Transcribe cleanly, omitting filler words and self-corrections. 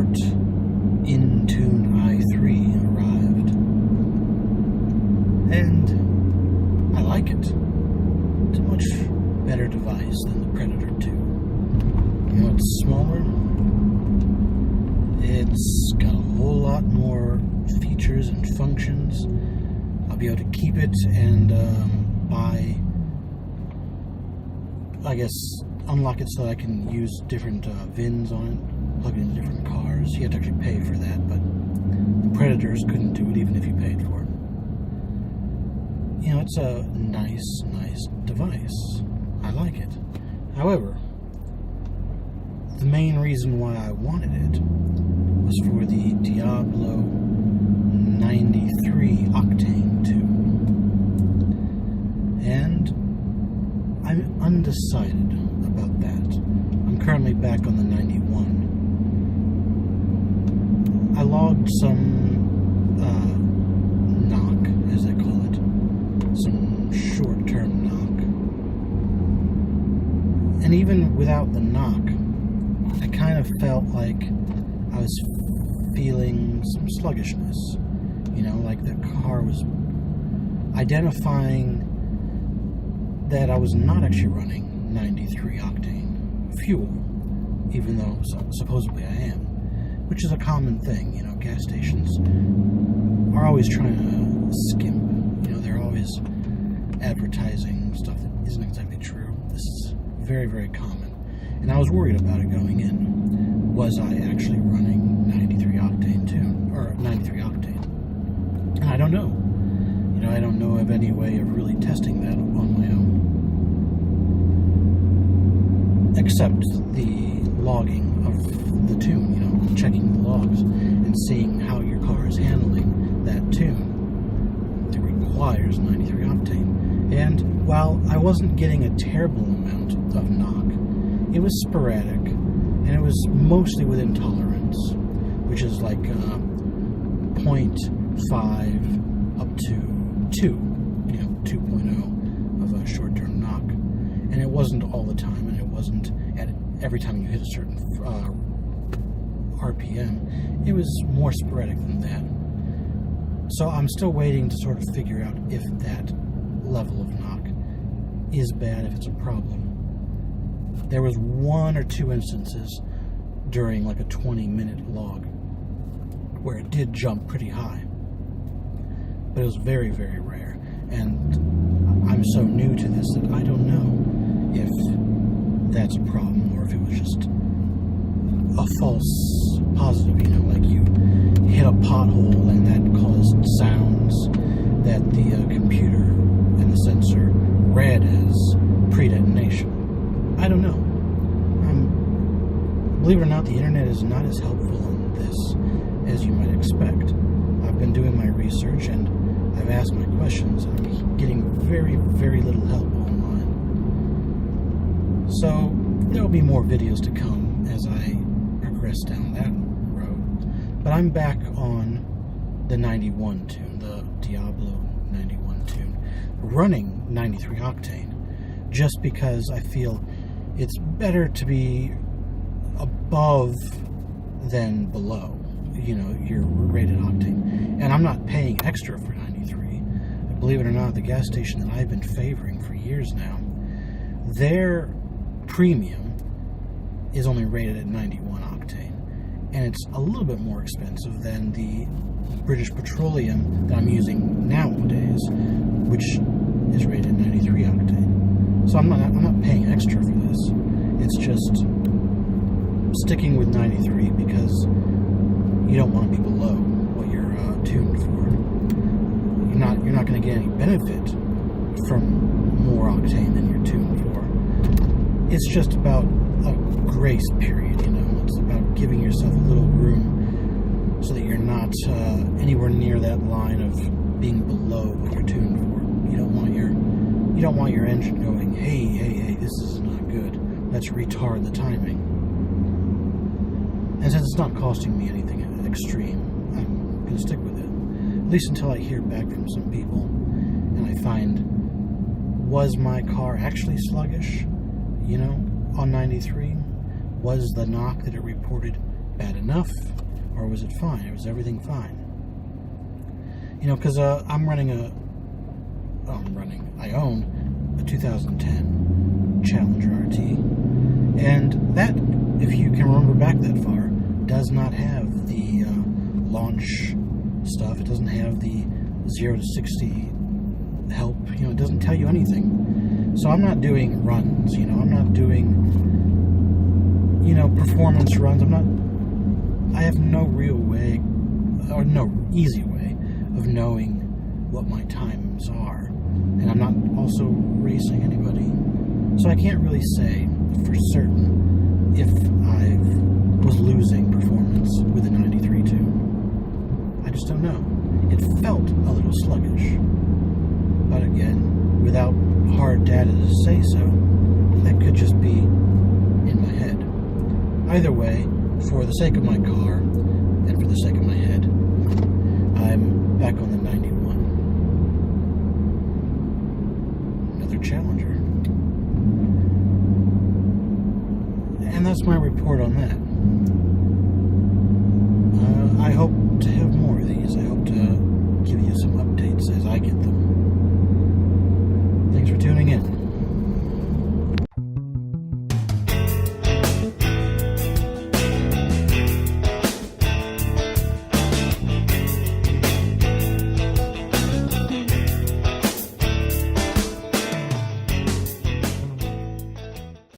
DiabloSport inTune i3 arrived, and I like it. It's a much better device than the Predator 2. You know, it's smaller, it's got a whole lot more features and functions. I'll be able to keep it and unlock it so that I can use different VINs on it, plug it into different cars. You have to actually pay for that, but the Predators couldn't do it even if you paid for it. You know, it's a nice device. I like it. However, the main reason why I wanted it was for the Diablo 93 octane tune. And I'm undecided about that. I'm currently back on the 91. I logged some knock, as they call it. Some short-term knock. And even without the knock, I kind of felt like I was feeling some sluggishness. You know, like the car was identifying that I was not actually running 93 octane fuel, even though supposedly I am, which is a common thing. You know, gas stations are always trying to skimp. You know, they're always advertising stuff that isn't exactly true. This is very, very common, and I was worried about it going in. Was I actually running 93 octane tune, or 93 octane? And I don't know. You know, I don't know of any way of really testing that on my own. Except the logging of the tune, you know, checking the logs and seeing how your car is handling that tune. It requires 93 octane. And while I wasn't getting a terrible amount of knock, it was sporadic, and it was mostly within tolerance, which is like 0.5 up to 2, you know, 2.0 of a short-term knock. And it wasn't all the time, and it wasn't at every time you hit a certain RPM. It was more sporadic than that. So I'm still waiting to sort of figure out if that level of knock is bad, if it's a problem. There was 1 or 2 instances during like a 20-minute log where it did jump pretty high, but it was very, very rare. And I'm so new to this that I don't know if that's a problem or if it was just a false positive, you know, like you hit a pothole and that caused sounds that the computer and the sensor read as pre-detonation. I don't know. Believe it or not, the internet is not as helpful on this as you might expect. I've been doing my research and I've asked my questions, and I'm getting very, very little help online. So there will be more videos to come as I progress down that road. But I'm back on the 91 tune, the Diablo 91 tune, running 93 octane, just because I feel it's better to be above than below, you know, your rated octane. And I'm not paying extra for 93. Believe it or not, the gas station that I've been favoring for years now, their premium is only rated at 91 octane. And it's a little bit more expensive than the British Petroleum that I'm using nowadays, which is rated 93 octane. So I'm not paying extra for this. It's just sticking with 93 because you don't want to be below what you're tuned for. You're not going to get any benefit from more octane than you're tuned for. It's just about a grace period, you know. It's about giving yourself a little room so that you're not anywhere near that line of being below what you're tuned for. You don't want your engine going, hey, this is not good. Let's retard the timing. And since it's not costing me anything extreme, I'm going to stick with it. At least until I hear back from some people and I find, was my car actually sluggish, you know, on 93? Was the knock that it reported bad enough, or was it fine? Or was everything fine? You know, because I own a 2010 Challenger RT, and that, if you can remember back that far, does not have the launch stuff. It doesn't have the 0 to 60 help. You know, it doesn't tell you anything. So I'm not doing runs. You know, I'm not doing, you know, performance runs. I have no real way, or no easy way, of knowing what my times are. And I'm not also racing anybody. So I can't really say for certain if I was losing performance with the 93.2. I just don't know. It felt a little sluggish. But again, without hard data to say so, that could just be in my head. Either way, for the sake of my car,